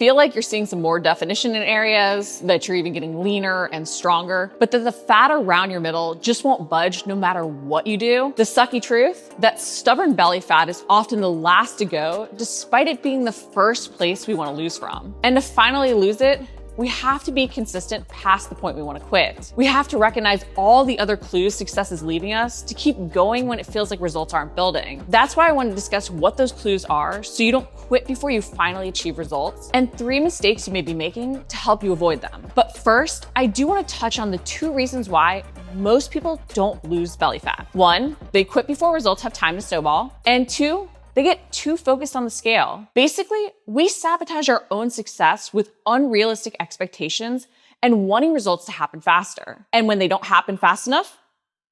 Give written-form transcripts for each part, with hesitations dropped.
feel like you're seeing some more definition in areas, that you're even getting leaner and stronger, but that the fat around your middle just won't budge no matter what you do. The sucky truth, that stubborn belly fat is often the last to go, despite it being the first place we want to lose from. And to finally lose it, we have to be consistent past the point we want to quit. We have to recognize all the other clues success is leaving us to keep going when it feels like results aren't building. That's why I want to discuss what those clues are so you don't quit before you finally achieve results, and 3 mistakes you may be making to help you avoid them. But first, I do want to touch on the 2 reasons why most people don't lose belly fat. 1, they quit before results have time to snowball, and 2, they get too focused on the scale. Basically, we sabotage our own success with unrealistic expectations and wanting results to happen faster. And when they don't happen fast enough,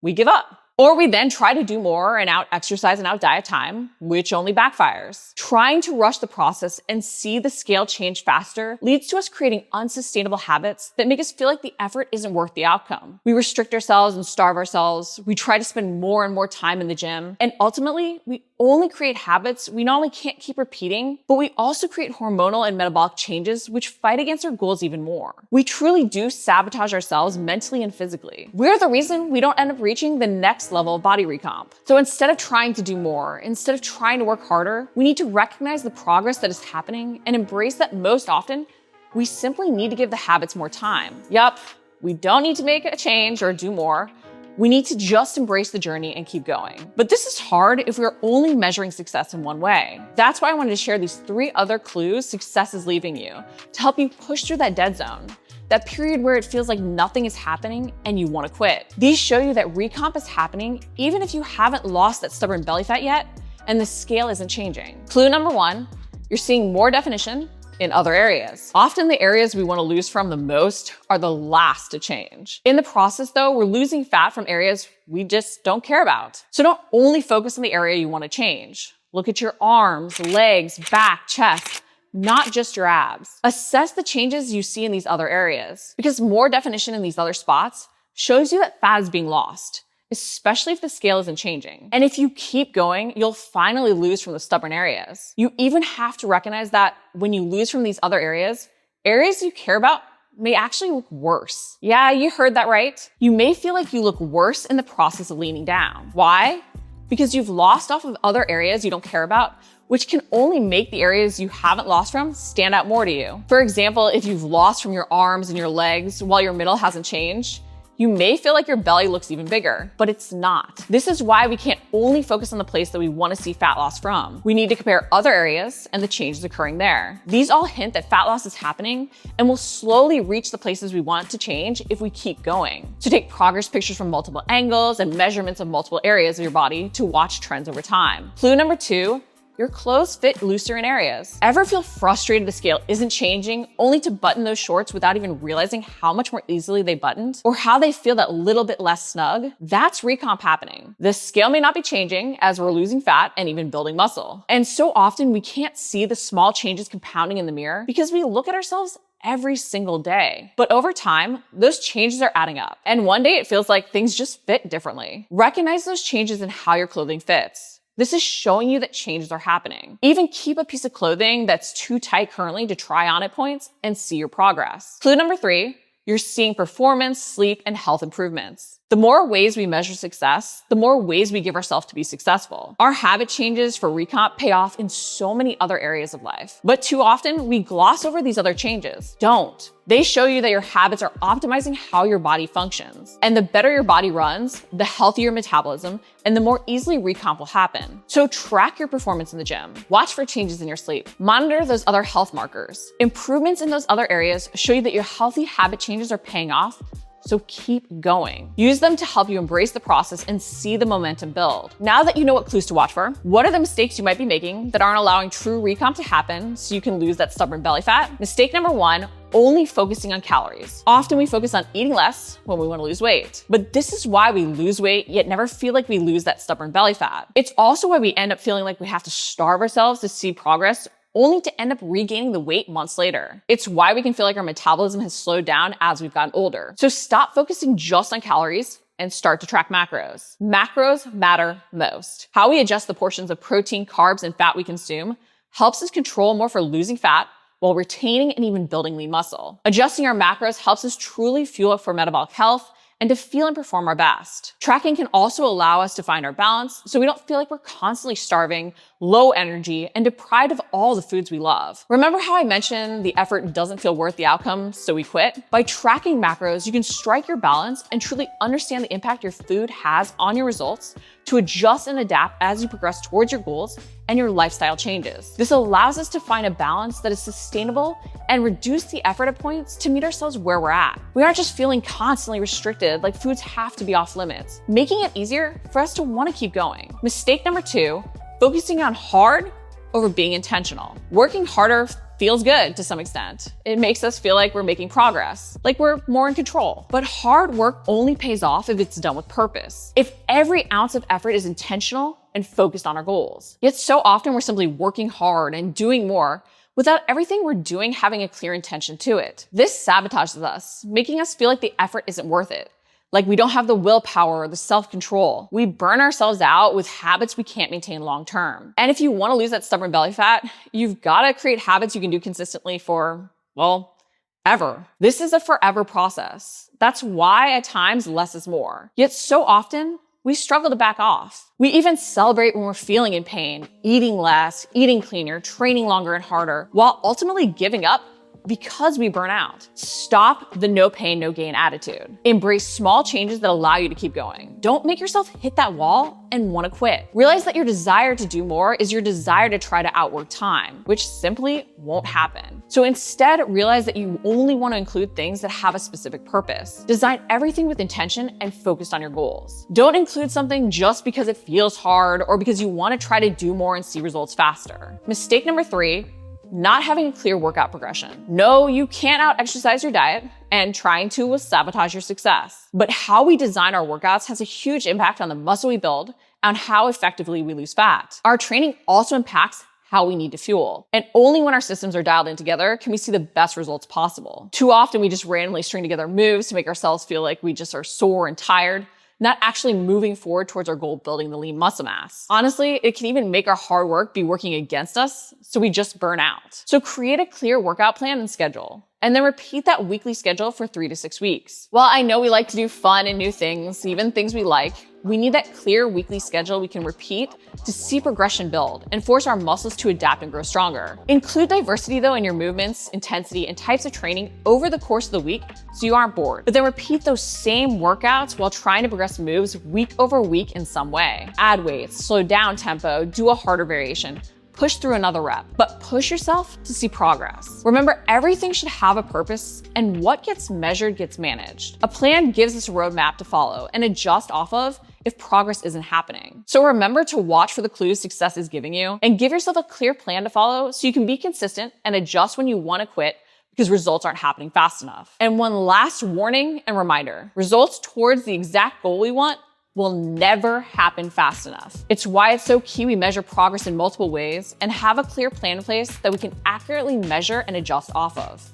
we give up. Or we then try to do more and out-exercise and out-diet time, which only backfires. Trying to rush the process and see the scale change faster leads to us creating unsustainable habits that make us feel like the effort isn't worth the outcome. We restrict ourselves and starve ourselves. We try to spend more and more time in the gym. And ultimately, we only create habits we not only can't keep repeating, but we also create hormonal and metabolic changes which fight against our goals even more. We truly do sabotage ourselves mentally and physically. We're the reason we don't end up reaching the next level of body recomp. So instead of trying to do more, instead of trying to work harder, we need to recognize the progress that is happening and embrace that most often, we simply need to give the habits more time. Yup, we don't need to make a change or do more. We need to just embrace the journey and keep going. But this is hard if we're only measuring success in one way. That's why I wanted to share these 3 other clues success is leaving you to help you push through that dead zone, that period where it feels like nothing is happening and you want to quit. These show you that recomp is happening even if you haven't lost that stubborn belly fat yet and the scale isn't changing. Clue number 1, you're seeing more definition in other areas. Often the areas we want to lose from the most are the last to change. In the process though, we're losing fat from areas we just don't care about. So don't only focus on the area you want to change. Look at your arms, legs, back, chest, not just your abs. Assess the changes you see in these other areas, because more definition in these other spots shows you that fat is being lost, especially if the scale isn't changing. And if you keep going, you'll finally lose from the stubborn areas. You even have to recognize that when you lose from these other areas you care about may actually look worse. Yeah, you heard that right. You may feel like you look worse in the process of leaning down. Why? Because you've lost off of other areas you don't care about, which can only make the areas you haven't lost from stand out more to you. For example, if you've lost from your arms and your legs while your middle hasn't changed, you may feel like your belly looks even bigger, but it's not. This is why we can't only focus on the place that we want to see fat loss from. We need to compare other areas and the changes occurring there. These all hint that fat loss is happening and will slowly reach the places we want to change if we keep going. So take progress pictures from multiple angles and measurements of multiple areas of your body to watch trends over time. Clue number 2, your clothes fit looser in areas. Ever feel frustrated the scale isn't changing, only to button those shorts without even realizing how much more easily they buttoned, or how they feel that little bit less snug? That's recomp happening. The scale may not be changing as we're losing fat and even building muscle. And so often we can't see the small changes compounding in the mirror because we look at ourselves every single day. But over time, those changes are adding up. And one day it feels like things just fit differently. Recognize those changes in how your clothing fits. This is showing you that changes are happening. Even keep a piece of clothing that's too tight currently to try on at points and see your progress. Clue number 3, you're seeing performance, sleep, and health improvements. The more ways we measure success, the more ways we give ourselves to be successful. Our habit changes for recomp pay off in so many other areas of life. But too often, we gloss over these other changes. Don't. They show you that your habits are optimizing how your body functions. And the better your body runs, the healthier your metabolism, and the more easily recomp will happen. So track your performance in the gym. Watch for changes in your sleep. Monitor those other health markers. Improvements in those other areas show you that your healthy habit changes are paying off. So keep going. Use them to help you embrace the process and see the momentum build. Now that you know what clues to watch for, what are the mistakes you might be making that aren't allowing true recomp to happen so you can lose that stubborn belly fat? Mistake number 1, only focusing on calories. Often we focus on eating less when we want to lose weight. But this is why we lose weight yet never feel like we lose that stubborn belly fat. It's also why we end up feeling like we have to starve ourselves to see progress, only to end up regaining the weight months later. It's why we can feel like our metabolism has slowed down as we've gotten older. So stop focusing just on calories and start to track macros. Macros matter most. How we adjust the portions of protein, carbs, and fat we consume helps us control more for losing fat while retaining and even building lean muscle. Adjusting our macros helps us truly fuel for metabolic health and to feel and perform our best. Tracking can also allow us to find our balance so we don't feel like we're constantly starving, low energy, and deprived of all the foods we love. Remember how I mentioned the effort doesn't feel worth the outcome, so we quit? By tracking macros, you can strike your balance and truly understand the impact your food has on your results to adjust and adapt as you progress towards your goals and your lifestyle changes. This allows us to find a balance that is sustainable and reduce the effort at points to meet ourselves where we're at. We aren't just feeling constantly restricted, like foods have to be off limits, making it easier for us to want to keep going. Mistake number 2, focusing on hard over being intentional. Working harder feels good to some extent. It makes us feel like we're making progress, like we're more in control. But hard work only pays off if it's done with purpose. If every ounce of effort is intentional and focused on our goals. Yet so often we're simply working hard and doing more without everything we're doing having a clear intention to it. This sabotages us, making us feel like the effort isn't worth it. Like we don't have the willpower or the self-control. We burn ourselves out with habits we can't maintain long-term. And if you want to lose that stubborn belly fat, you've got to create habits you can do consistently for, well, ever. This is a forever process. That's why at times less is more. Yet so often, we struggle to back off. We even celebrate when we're feeling in pain, eating less, eating cleaner, training longer and harder, while ultimately giving up because we burn out. Stop the no pain, no gain attitude. Embrace small changes that allow you to keep going. Don't make yourself hit that wall and want to quit. Realize that your desire to do more is your desire to try to outwork time, which simply won't happen. So instead, realize that you only want to include things that have a specific purpose. Design everything with intention and focused on your goals. Don't include something just because it feels hard or because you want to try to do more and see results faster. Mistake number 3, not having a clear workout progression. No, you can't out-exercise your diet, and trying to will sabotage your success. But how we design our workouts has a huge impact on the muscle we build and how effectively we lose fat. Our training also impacts how we need to fuel. And only when our systems are dialed in together can we see the best results possible. Too often, we just randomly string together moves to make ourselves feel like we just are sore and tired, not actually moving forward towards our goal of building the lean muscle mass. Honestly, it can even make our hard work be working against us, so we just burn out. So create a clear workout plan and schedule, and then repeat that weekly schedule for 3 to 6 weeks. While I know we like to do fun and new things, even things we like, we need that clear weekly schedule we can repeat to see progression build and force our muscles to adapt and grow stronger. Include diversity though in your movements, intensity, and types of training over the course of the week so you aren't bored. But then repeat those same workouts while trying to progress moves week over week in some way. Add weights, slow down tempo, do a harder variation. Push through another rep, but push yourself to see progress. Remember, everything should have a purpose, and what gets measured gets managed. A plan gives us a roadmap to follow and adjust off of if progress isn't happening. So remember to watch for the clues success is giving you and give yourself a clear plan to follow so you can be consistent and adjust when you want to quit because results aren't happening fast enough. And one last warning and reminder, results towards the exact goal we want will never happen fast enough. It's why it's so key we measure progress in multiple ways and have a clear plan in place that we can accurately measure and adjust off of.